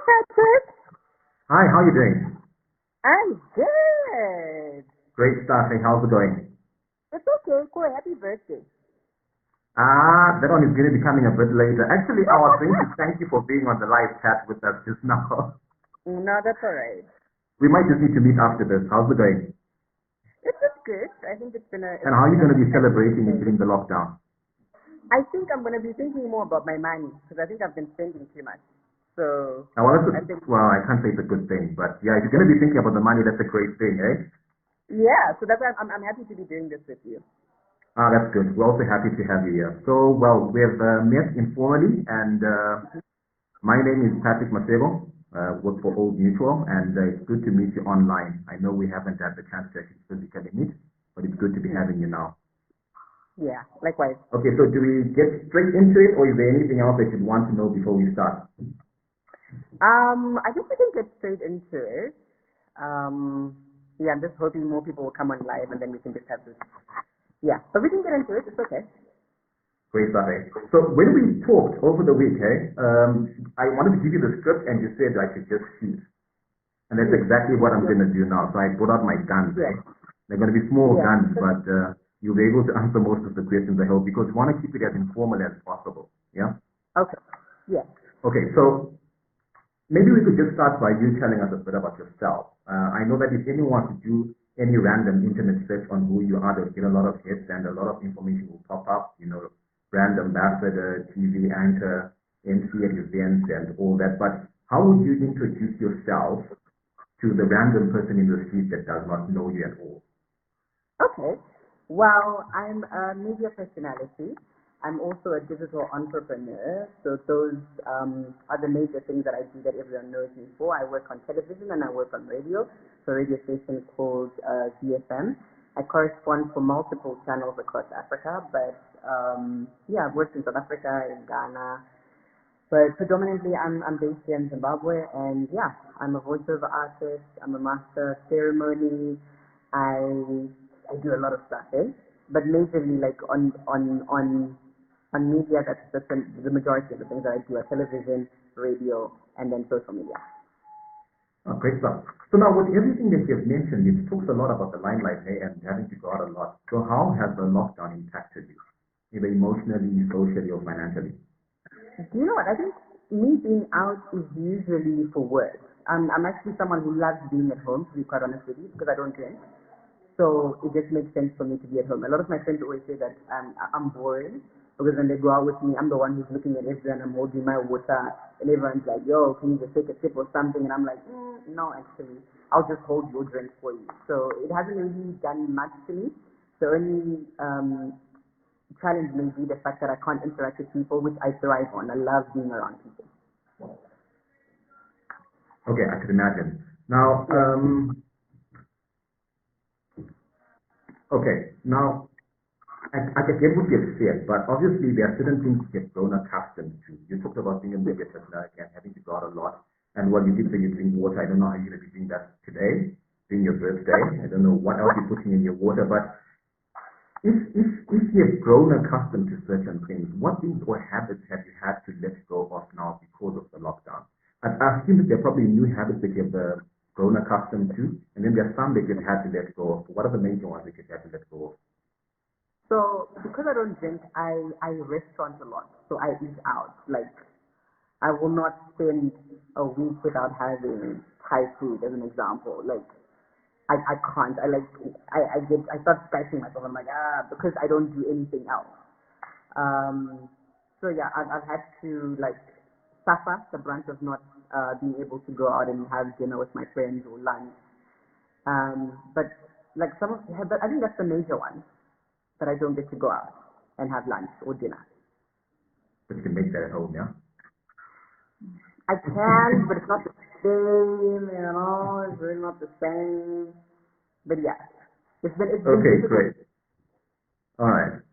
Patrick. Hi, how are you doing? I'm good. Great stuff. Hey, how's it going? It's okay. Cool. Happy birthday. That one is going to be coming a bit later. Actually, I was going to thank you for being on the live chat with us just now. No, that's all right. We might just need to meet after this. How's it going? It's just good. I think it's been And how are you going to be a celebrating it day. during the lockdown? I think I'm gonna be thinking more about my money because I think I've been spending too much. So Now, well, I think well, I can't say it's a good thing, but yeah, if you're going to be thinking about the money, that's a great thing, eh? yeah. So that's why I'm happy to be doing this with you. Ah, that's good. We're also happy to have you here. So, well, we've met informally, and my name is Patrick Masego, work for Old Mutual, and it's good to meet you online. I know we haven't had the chance to actually physically meet, but it's good to be having you now. Yeah. Likewise. Okay, so do we get straight into it, or is there anything else that you'd want to know before we start? I think we can get straight into it. Yeah. I'm just hoping more people will come on live and then we can just have this. Yeah. But we can get into it. It's okay. Great stuff, eh? So when we talked over the week, I wanted to give you the script, and you said I should just shoot. And that's exactly what I'm going to do now. So I put out my guns. Yeah. They're going to be small Yeah. guns, but you'll be able to answer most of the questions, I hope, because we want to keep it as informal as possible. Yeah? Okay. Yeah. Okay, so maybe we could just start by you telling us a bit about yourself. I know that if anyone wants to do any random internet search on who you are, they'll get a lot of hits and a lot of information will pop up, brand ambassador, TV anchor, MC at events and all that. But how would you introduce yourself to the random person in the street that does not know you at all? Okay. Well, I'm a media personality. I'm also a digital entrepreneur. So those are the major things that I do that everyone knows me for. I work on television and I work on radio. So a radio station called ZFM. I correspond for multiple channels across Africa, but yeah, I've worked in South Africa, in Ghana, but predominantly I'm based here in Zimbabwe, and yeah, I'm a voiceover artist. I'm a master of ceremony. I do a lot of stuff, but majorly like on media. That's the majority of the things that I do are television, radio, and then social media. Oh, great stuff. So now with everything that you've mentioned, it talks a lot about the limelight, and having to go out a lot. So how has the lockdown impacted you, either emotionally, socially, or financially? Do you know what? I think me being out is usually for work. I'm actually someone who loves being at home, to be quite honest with you, because I don't drink. So it just makes sense for me to be at home. A lot of my friends always say that I'm boring because when they go out with me, I'm the one who's looking at everyone, I'm holding my water, and everyone's like, yo, can you just take a sip or something? And I'm like, no, actually, I'll just hold your drink for you. So it hasn't really done much to me. The only challenge may be the fact that I can't interact with people, which I thrive on. I love being around people. Okay, I could imagine. Now, I get what you've said, but obviously there are certain things you've grown accustomed to. You talked about being a media personality and having to go out a lot. And what you did say you drink water. I don't know how you're going to be doing that today, being your birthday. I don't know what else you're putting in your water, but if you've grown accustomed to certain things, what things or habits have you had to let go of now because of the lockdown? I assume that there are probably new habits that you've grown accustomed to, and then there are some that you've had to let go of. What are the major ones that you've had to let go of? So because I don't drink, I restaurant a lot. So I eat out. Like I will not spend a week without having Thai food as an example. Like I can't. I start scratching myself. I'm like because I don't do anything else. So yeah, I've had to like suffer the brunt of not being able to go out and have dinner with my friends or lunch. But like but I think that's the major one that I don't get to go out and have lunch or dinner. But you can make that at home, yeah? I can, but it's not the same, it's really not the same. But yeah, it's been Okay, difficult. great. All right.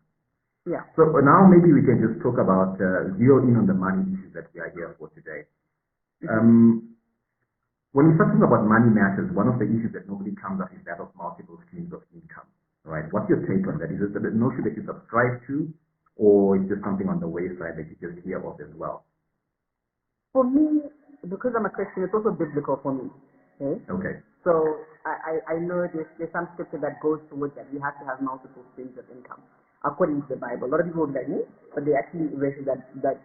Yeah. So now maybe we can just talk about zero in on the money issues that we are here for today. When we start talking about money matters, one of the issues that nobody comes up is that of multiple streams of income. Right? What's your take on that? Is it the notion that you subscribe to, or is just something on the wayside that you just hear of as well? For me, because I'm a Christian, it's also biblical for me. Okay. Okay. So I know there's some scripture that goes towards that. You have to have multiple streams of income according to the Bible. A lot of people will be like me, but they actually verses that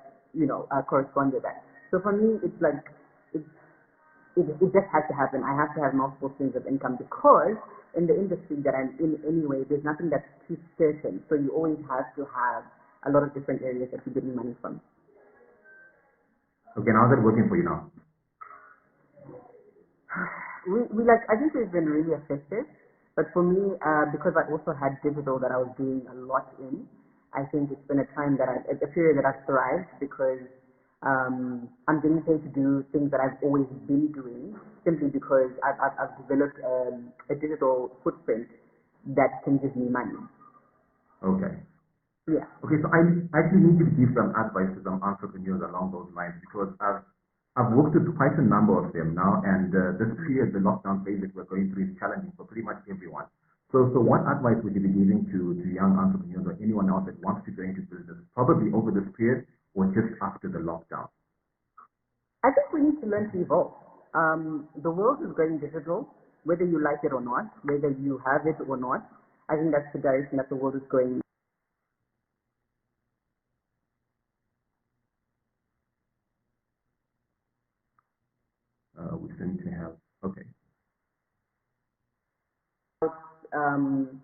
correspond to that. So for me, it's like it, it just has to happen. I have to have multiple streams of income because in the industry that I'm in anyway, there's nothing that's too certain. So you always have to have a lot of different areas that you're getting money from. Okay, how's that working for you now? We like, I think we've been really effective, but for me, because I also had digital that I was doing a lot in, I think it's been a period that I've thrived because I'm getting paid to do things that I've always been doing simply because I've developed a digital footprint that can give me money. Okay. Yeah. Okay, so I actually need you to give some advice to some entrepreneurs along those lines because I've worked with quite a number of them now, and this period, the lockdown phase that we're going through, is challenging for pretty much everyone. So what advice would you be giving to young entrepreneurs or anyone else that wants to go into business, probably over this period or just after the lockdown? I think we need to learn to evolve. The world is going digital, whether you like it or not, whether you have it or not. I think that's the direction that the world is going. We seem to have, okay. Um,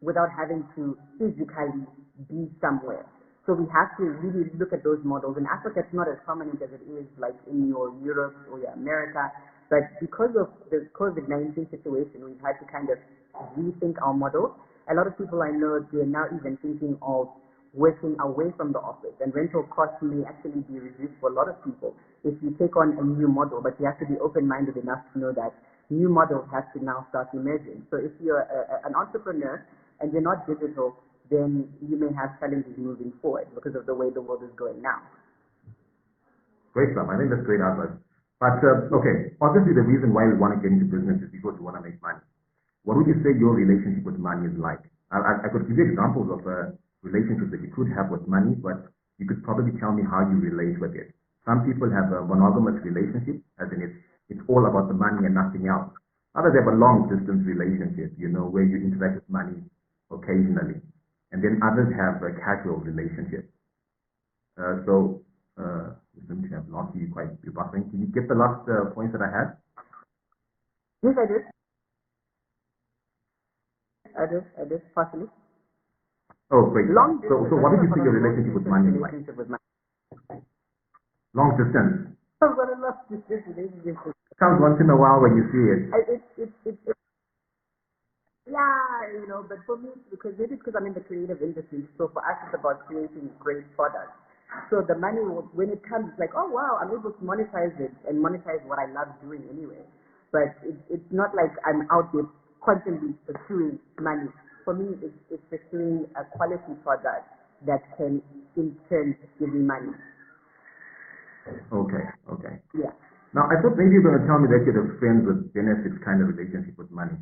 without having to physically be somewhere. So we have to really look at those models. In Africa, it's not as prominent as it is like in your Europe or your America. But because of the COVID-19 situation, we've had to kind of rethink our model. A lot of people I know, they're now even thinking of working away from the office. And rental costs may actually be reduced for a lot of people if you take on a new model. But you have to be open-minded enough to know that new models have to now start emerging. So if you're an entrepreneur and you're not digital, then you may have challenges moving forward because of the way the world is going now. Great stuff. I think that's great advice. But, okay, obviously the reason why we want to get into business is because we want to make money. What would you say your relationship with money is like? I could give you examples of relationships that you could have with money, but you could probably tell me how you relate with it. Some people have a monogamous relationship, as in it's all about the money and nothing else. Others have a long-distance relationship, where you interact with money occasionally. And then others have a casual relationship. We seem to have lost you quite buffering. Can you get the last points that I had? Yes, I did. I did, partially. Oh, great. Long so what did you say your relationship with money is like? Long distance. I've got a long distance relationship. Comes once in a while when you see it. Yeah, but for me, maybe because I'm in the creative industry, so for us it's about creating great products. So the money, when it comes, it's like, oh wow, I'm able to monetize it and monetize what I love doing anyway. But it's not like I'm out there constantly pursuing money. For me, it's pursuing a quality product that can in turn give me money. Okay. Yeah. Now, I thought maybe you were going to tell me that you're a friends with benefits kind of relationship with money.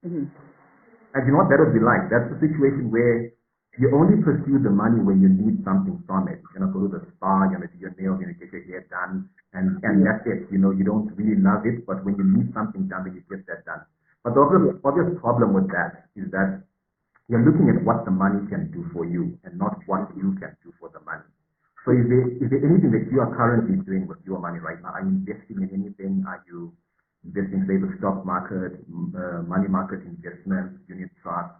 Mm-hmm. And you know what that would be like? That's the situation where you only pursue the money when you need something from it. You're going to go to the spa, you're going to do your nails, you're going to get your hair done, and that's it. You don't really love it, but when you need something done, then you get that done. But the obvious problem with that is that you're looking at what the money can do for you and not what you can do for the money. So is there anything that you are currently doing with your money right now? Are you investing in anything? Are you investing, say, the stock market, money market investments, unit trusts,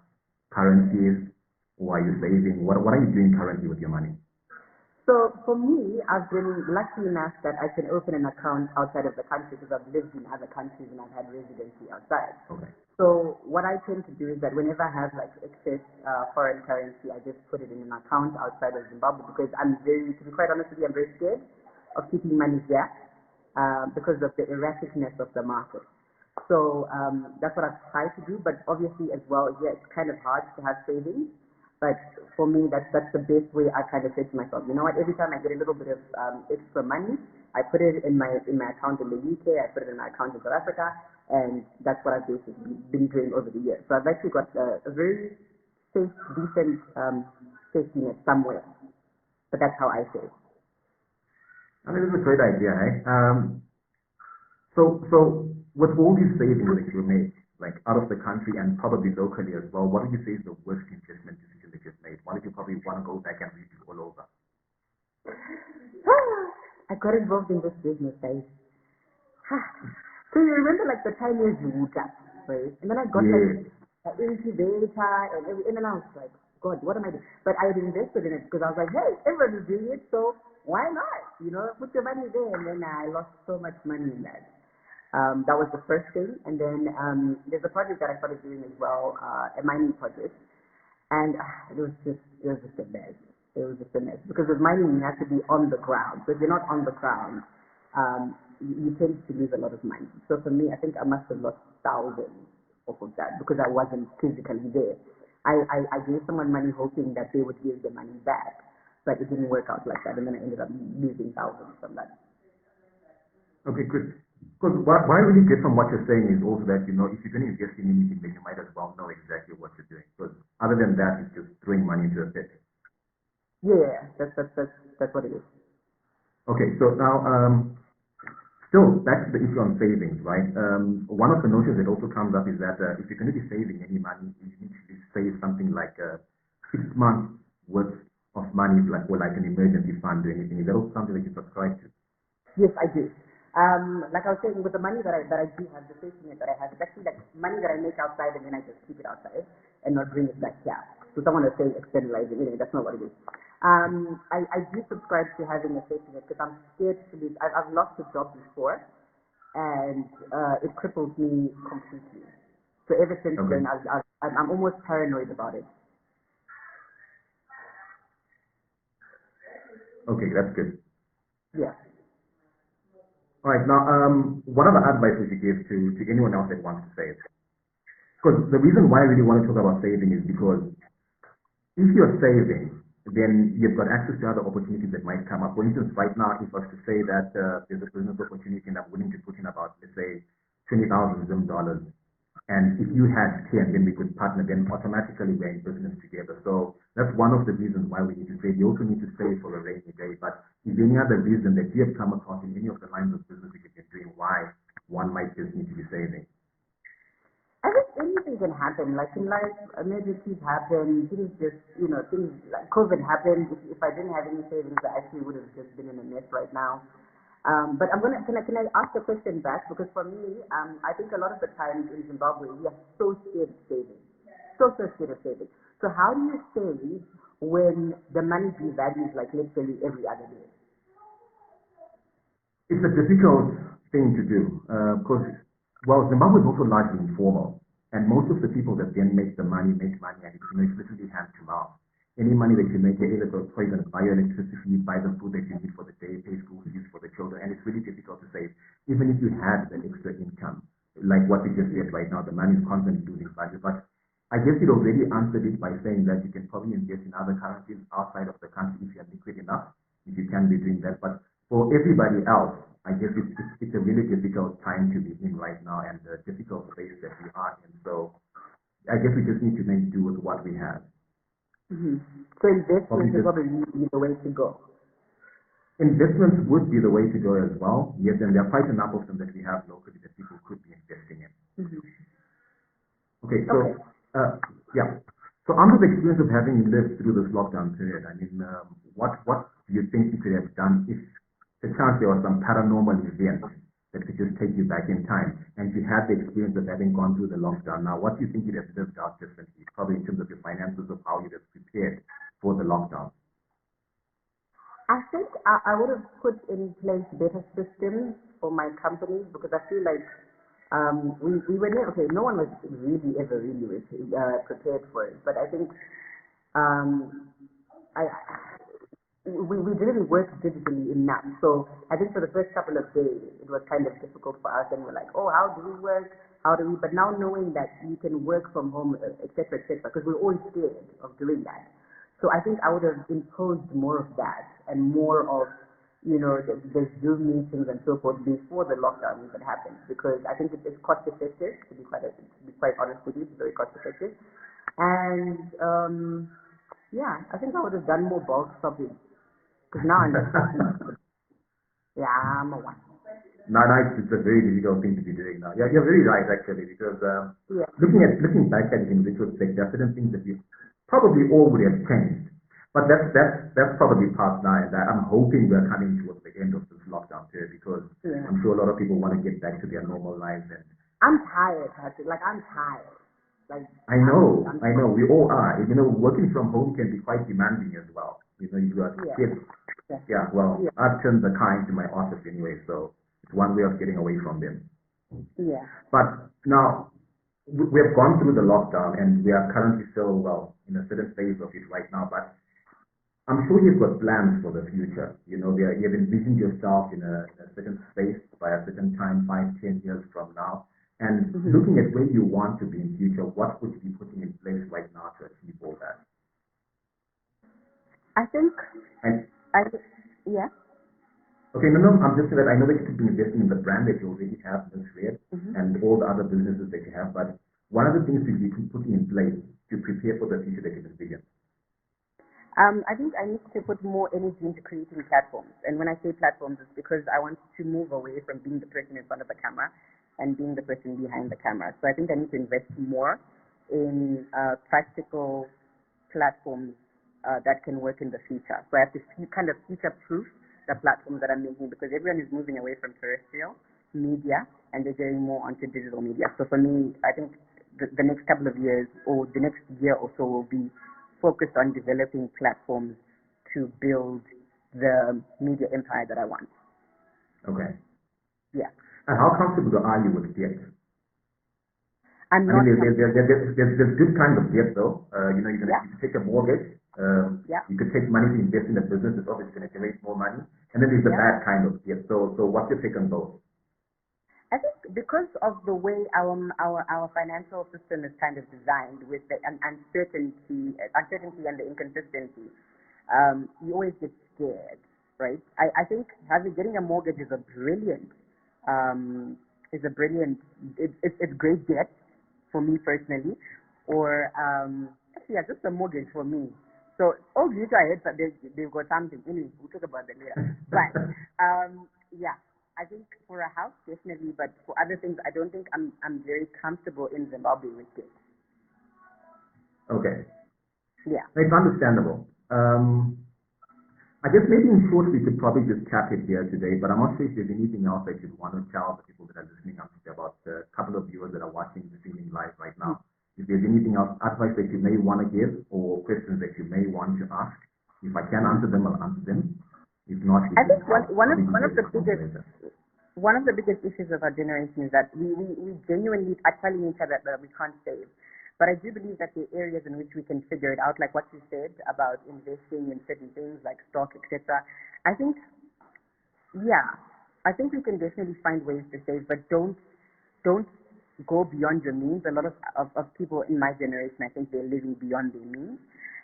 currencies, or are you saving? What are you doing currently with your money? So for me, I've been lucky enough that I can open an account outside of the country because I've lived in other countries and I've had residency outside. Okay. So what I tend to do is that whenever I have like excess foreign currency, I just put it in an account outside of Zimbabwe because to be quite honest with you, I'm very scared of keeping money here because of the erraticness of the market. So that's what I've tried to do. But obviously as well, it's kind of hard to have savings. But for me, that's the best way I kind of say to myself, you know what, every time I get a little bit of extra money, I put it in my account in the UK, I put it in my account in South Africa, and that's what I've basically been doing over the years. So I've actually got a very safe, decent safety net somewhere. But that's how I save. I mean, it's a great idea, eh? So with all these savings that you make, like out of the country and probably locally as well, what would you say is the worst investment decision that you've made? Why did you probably want to go back and read it all over? I got involved in this business, guys. So you remember like the time years you woke up, right? And then I got like Yes. an incubator and then I was like, God, what am I doing? But I had invested in it because I was like, hey, everyone is doing it, so why not? You know, put your money there. And then I lost so much money in that. That was the first thing. And then there's a project that I started doing as well, a mining project. And it was just a mess. It was just a mess. Because with mining, you have to be on the ground. So if you're not on the ground, you tend to lose a lot of money. So for me, I think I must have lost thousands off of that because I wasn't physically there. I gave someone money hoping that they would give the money back, but it didn't work out like that. And then I ended up losing thousands from that. Okay, good. Because what I really get from what you're saying is also that, if you're going to invest in anything, then you might as well know exactly what you're doing. Because other than that, it's just throwing money into a pit. Yeah, that's what it is. Okay, so now, still back to the issue on savings, right? One of the notions that also comes up is that if you're going to be saving any money, you need to save something like 6 months worth of money, or like an emergency fund or anything. Is that also something that you subscribe to? Yes, I do. Like I was saying, with the money that I do have, the safety net that I have, it's actually like money that I make outside and then I just keep it outside and not bring it back here. So someone will say externalizing, anyway, that's not what it is. I do subscribe to having a safety net because I'm scared to lose. I've lost a job before and it cripples me completely. So ever since Okay. then, I'm almost paranoid about it. Okay, that's good. Yeah. All right, now, what other advice would you give to anyone else that wants to save? Because the reason why I really want to talk about saving is because if you're saving, then you've got access to other opportunities that might come up. For instance, right now, if I was to say that there's a business opportunity and I'm willing to put in about, let's say, 20,000 Zim dollars, and if you had 10, then we could partner, then automatically we're in business together. So that's one of the reasons why we need to save. You also need to save for a rainy day. But is there any other reason that you have come across in any of the lines of business that you've been doing why one might just need to be saving? I think anything can happen. Like in life, emergencies happen. Things just, things like COVID happened. If I didn't have any savings, I actually would have just been in a mess right now. But can I ask a question back? Because for me, I think a lot of the times in Zimbabwe, we are so scared of saving. So scared of saving. So how do you save when the money devalues like literally every other day? It's a difficult thing to do because, Zimbabwe is also largely informal, and most of the people that then make money, and it's, it's literally hand to mouth. Any money that you make, you're able to pay buy your electricity, buy the food that you need for the day, pay school fees for the children, and it's really difficult to save. Even if you had that extra income, like what you just said right now, the money is constantly losing value. But I guess it already answered it by saying that you can probably invest in other currencies outside of the country if you're liquid enough, if you can be doing that. But for everybody else, I guess it's a really difficult time to be in right now and the difficult space that we are in. So I guess we just need to make do with what we have. Mm-hmm. So investment is probably the way to go. Investments would be the way to go as well. Yes, and there are quite a number of them that we have locally that people could be investing in. Mm-hmm. Okay, so yeah. So under the experience of having lived through this lockdown period, I mean, what do you think you could have done if the chance there was some paranormal event that could just take you back in time, and you had the experience of having gone through the lockdown? Now, what do you think you'd have lived out differently, probably in terms of your finances, of how you'd have prepared for the lockdown? I think I would have put in place better systems for my company because I feel like we were there. Okay, no one was ever really prepared for it, but I think I we didn't work digitally enough. So I think for the first couple of days it was kind of difficult for us, and we're like, oh, how do we work? How do we? But now knowing that you can work from home, etc., because we're always scared of doing that. So I think I would have imposed more of that and more of, the Zoom meetings and so forth before the lockdown even happened, because I think it's cost effective, to be quite honest with you, it's very cost effective. And yeah, I think I would have done more bulk shopping, because now I'm just Yeah, I'm a one. Now, it's a very difficult thing to be doing now. Yeah, you're very right actually, because Yeah. looking back at it in retrospect, there are certain things that we probably all would have changed. But that's probably past now, and I'm hoping we're coming towards the end of this lockdown period, because Yeah. I'm sure a lot of people want to get back to their normal lives. And I'm tired, Patrick. Like I'm tired. Like I know, we all are. You know, working from home can be quite demanding as well. You know, you got yeah. kids. Yeah. Yeah, well, Yeah. I've turned the car into my office anyway, so it's one way of getting away from them. Yeah. But now we have gone through the lockdown and we are currently still, well, in a certain phase of it right now. But I'm sure you've got plans for the future. You know, you've envisioned yourself in a certain space by a certain time, 5, 10 years from now. And Mm-hmm. looking at where you want to be in future, what would you be putting in place right now to achieve all that? I think And I yeah. okay, no, I'm just saying that I know that you could be investing in the brand that you already have, Miss Red, Mm-hmm. and all the other businesses that you have. But one of the things you'd be putting in place to prepare for the future that you envision. I think I need to put more energy into creating platforms. And when I say platforms, it's because I want to move away from being the person in front of the camera and being the person behind the camera. So I think I need to invest more in practical platforms that can work in the future. So I have to kind of future-proof the platforms that I'm making, because everyone is moving away from terrestrial media and they're going more onto digital media. So for me, I think the next couple of years or the next year or so will be focused on developing platforms to build the media empire that I want. Okay. Yeah. And how comfortable are you with debt? I'm I not mean, there's good kinds of debt though. You know, yeah. you can take a mortgage. Yeah. You could take money to invest in a business that's obviously going to generate more money. And then there's the Yeah. bad kind of debt. So what's your take on those? I think because of the way our financial system is kind of designed, with the uncertainty and the inconsistency, you always get scared, right? I think getting a mortgage is a brilliant, it's great debt for me personally, or actually, yeah, just a mortgage for me. So all these I had, but they've got something. Anyway, we'll talk about that later. But yeah. I think for a house, definitely, but for other things, I don't think I'm very comfortable in Zimbabwe with it. Okay. Yeah. It's understandable. I guess maybe in short we could probably just cap it here today, but I'm not sure if there's anything else that you'd want to tell the people that are listening up about the couple of viewers that are watching the streaming live right now. If there's anything else, advice that you may want to give, or questions that you may want to ask, if I can answer them, I'll answer them. If not, I think one of the biggest issues of our generation is that we genuinely are telling each other that we can't save. But I do believe that there are areas in which we can figure it out, like what you said about investing in certain things like stock, etc. I think, yeah, I think we can definitely find ways to save, but don't go beyond your means. A lot of people in my generation, I think they're living beyond their means,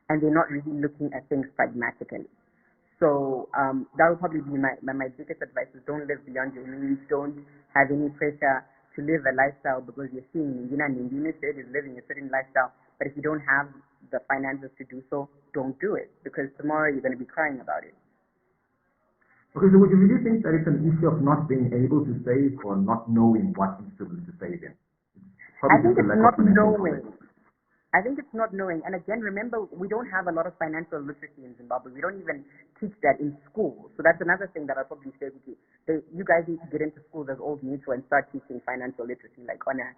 and they're not really looking at things pragmatically. So that would probably be my biggest advice: is don't live beyond your means. Don't have any pressure to live a lifestyle because you're seeing Nindina said is living a certain lifestyle. But if you don't have the finances to do so, don't do it, because tomorrow you're going to be crying about it. Okay, so would you really think that it's an issue of not being able to save or not knowing what instruments to save in? I think it's not knowing. I think it's not knowing. And again, remember, we don't have a lot of financial literacy in Zimbabwe. We don't even teach that in school. So that's another thing that I'll probably say with you. You guys need to get into schools as Old Mutual and start teaching financial literacy, like on a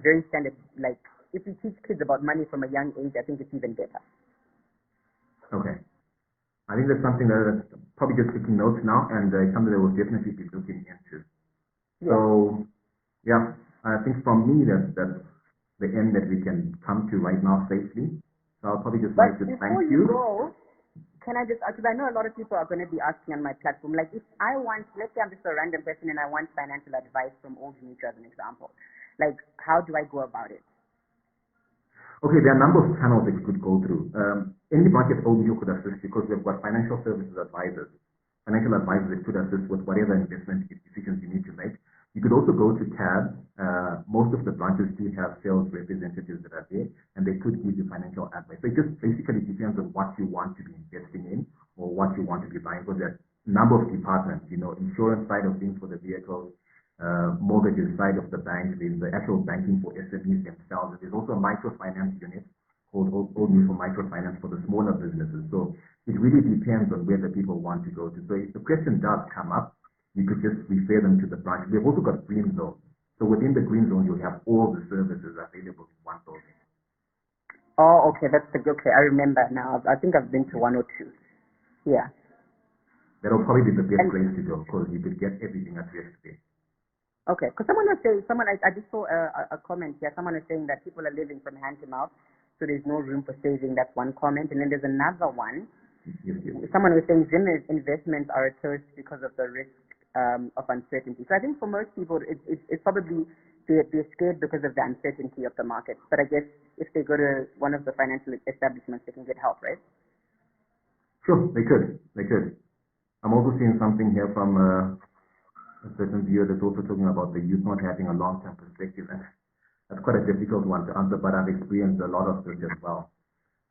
very standard, like if you teach kids about money from a young age, I think it's even better. Okay. I think that's something that probably just taking notes now, and it's something that we'll definitely be looking into. Yeah. So, yeah, I think from me that's the end that we can come to right now safely. So I'll probably just like to thank you. Go, can I just, because I know a lot of people are going to be asking on my platform, like if I want, let's say I'm just a random person and I want financial advice from Old Mutual as an example, like how do I go about it? Okay, there are a number of channels that you could go through. Any branch at Old Mutual could assist because we've got financial services advisors. Financial advisors that could assist with whatever investment decisions you need to make. You could also go to CAB. Most of the branches do have sales representatives that are there, and they could give you financial advice. So it just basically depends on what you want to be investing in or what you want to be buying. Because there are number of departments, insurance side of things for the vehicles, mortgages side of the bank, there's the actual banking for SMEs themselves. There's also a microfinance unit called Old Mutual Microfinance for the smaller businesses. So it really depends on where the people want to go to. So if the question does come up, you could just refer them to the branch. We've also got green zones. So within the green zone, you'll have all the services available in one building. Oh, okay, that's the okay. I remember now. I think I've been to one or two. Yeah. That'll probably be the best And place to go because you could get everything addressed there. okay, because someone was saying, I just saw a comment here. Someone is saying that people are living from hand to mouth, so there's no room for saving. That's one comment, and then there's another one. Yes, yes. Someone was saying Zim investments are a toast because of the risk of uncertainty. So I think for most people, it's probably they're scared because of the uncertainty of the market. But I guess if they go to one of the financial establishments, they can get help, right? Sure, they could. They could. I'm also seeing something here from a certain viewer that's also talking about the youth not having a long-term perspective, and that's quite a difficult one to answer, but I've experienced a lot of this as well.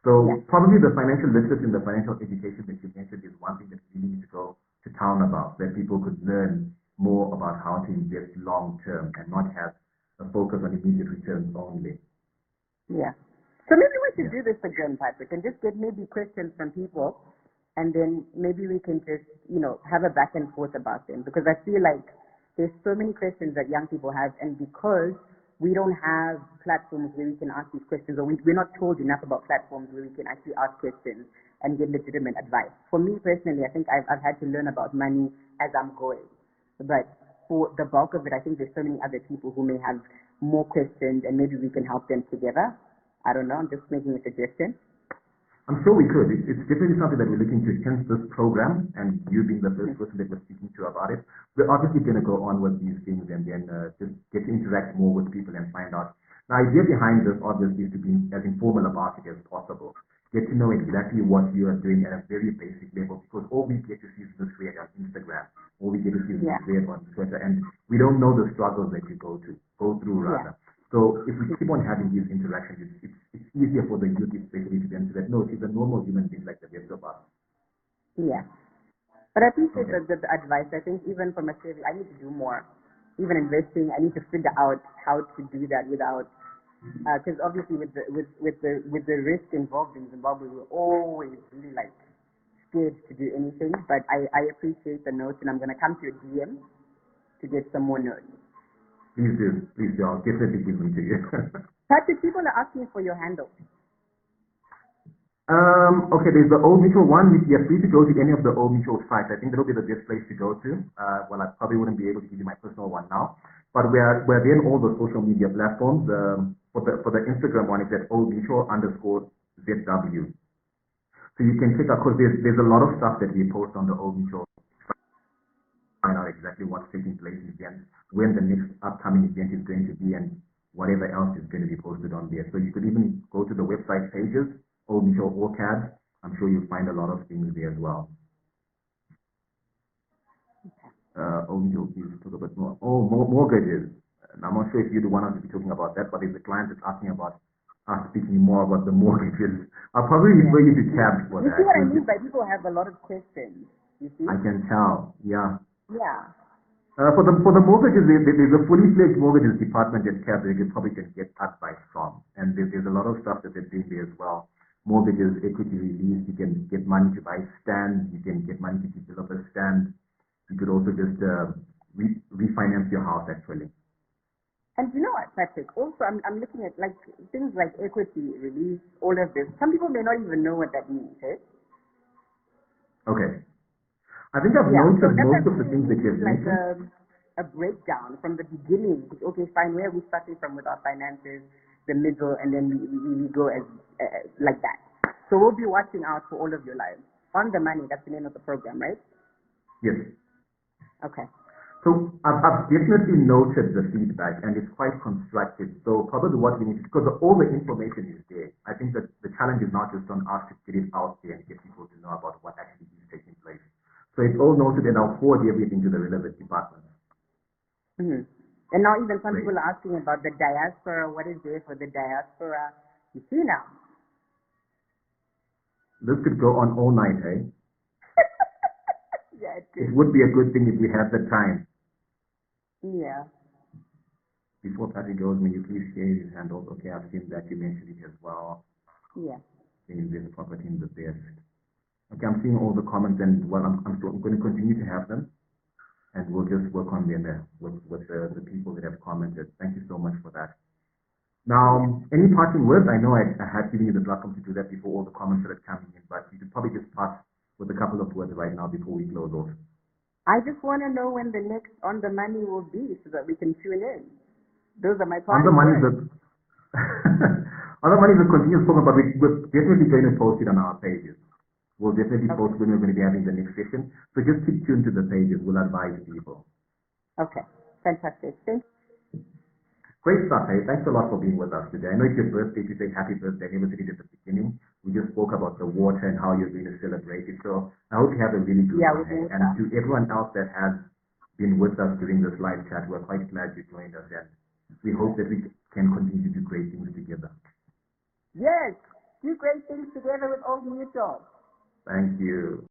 So probably the financial literacy and the financial education that you mentioned is one thing that we need to go to town about, that people could learn more about how to invest long-term and not have a focus on immediate returns only. Yeah. So maybe we should do this again, Patrick, and just get maybe questions from people, and then maybe we can just, have a back and forth about them, because I feel like there's so many questions that young people have, and because we don't have platforms where we can ask these questions, or we're not told enough about platforms where we can actually ask questions and get legitimate advice. For me personally, I think I've had to learn about money as I'm going. But for the bulk of it, I think there's so many other people who may have more questions, and maybe we can help them together. I don't know. I'm just making a suggestion. I'm sure we could. It's definitely something that we're looking to enhance this program, and you being the first person that we're speaking to about it. We're obviously going to go on with these things and then just get to interact more with people and find out. The idea behind this, obviously, is to be as informal about it as possible. Get to know exactly what you are doing at a very basic level, because all we get to see is misread on Instagram, all we get to see is misread on Twitter, and we don't know the struggles that you go through rather. So if we keep on having these interactions, it's easier for the youth especially to then say that, no, she's a normal human being like the rest of us. Yeah. But I appreciate the advice. I think even for myself, I need to do more. Even investing, I need to figure out how to do that without, because obviously with the risk involved in Zimbabwe, we're always really like scared to do anything. But I appreciate the notes, and I'm gonna come to your DM to get some more notes. Please do. I'll definitely give them to you. Patrick, people are asking for your handle. Okay, there's the Old Mutual one. You're free to go to any of the Old Mutual sites. I think that'll be the best place to go to. Well, I probably wouldn't be able to give you my personal one now, but we're there in all the social media platforms. For the Instagram one, it's at Old Mutual _ZW. So you can check out, because there's a lot of stuff that we post on the Old Mutual. Find out exactly what's taking place in events, when the next upcoming event is going to be, and whatever else is going to be posted on there. So you could even go to the website pages, Old Mutual ORCAD. I'm sure you'll find a lot of things there as well. Old Mutual, please talk a bit more. Oh, mortgages. And I'm not sure if you're the one to be talking about that, but if the client is asking about us speaking more about the mortgages, I'll probably refer you to Tab for that. You see what I mean by people have a lot of questions. You see? I can tell. Yeah. Yeah. For the mortgages, there's a fully fledged mortgages department at CAB that you probably can get advice from, and there's a lot of stuff that they're doing there as well. Mortgages, equity release, you can get money to buy stands, you can get money to develop a stand. You could also just refinance your house actually. And you know what, Patrick? Also, I'm looking at like things like equity release, all of this. Some people may not even know what that means, eh? Okay. I think I've noted most of the things that you've like mentioned. a breakdown from the beginning. Okay, fine. Where are we starting from with our finances, the middle, and then we go as like that. So we'll be watching out for all of your lives. On the Money, that's the name of the program, right? Yes. Okay. So I've definitely noted the feedback, and it's quite constructive. So probably what we need to, because all the information is there. I think that the challenge is not just on us to get it out there and get people to know about what actually is taking place. So it's all noted, and I'll forward everything to the relevant departments. Mm-hmm. And now even some people are asking about the diaspora. What is there for the diaspora? You see now. This could go on all night, eh? Yeah, it It did. would be a good thing if we had the time. Yeah. Before Patrick goes, may you please share his handles? Okay, I've seen that you mentioned it as well. Yeah. Saying this property in the best. Okay, I'm seeing all the comments, and well, I'm going to continue to have them, and we'll just work on them with the people that have commented. Thank you so much for that. Yeah. Now, any parting words? I know I had given you the platform to do that before all the comments that are coming in, but you could probably just pass with a couple of words right now before we close off. I just want to know when the next On the Money will be so that we can tune in. Those are my On the parting money, words. on the money is a continuous program, but we're definitely going to post it on our pages. We'll definitely Okay. post when we're going to be having the next session. So just keep tuned to the pages. We'll advise people. Okay. Fantastic. Thanks. Great stuff, hey. Thanks a lot for being with us today. I know it's your birthday to say happy birthday. I never said it at the beginning. We just spoke about the water and how you're going to celebrate it. So I hope you have a really good Yeah, one, with hey. water. And to everyone else that has been with us during this live chat, we're quite glad you joined us, and we hope that we can continue to do great things together. Yes. Do great things together with Old Mutual. Thank you.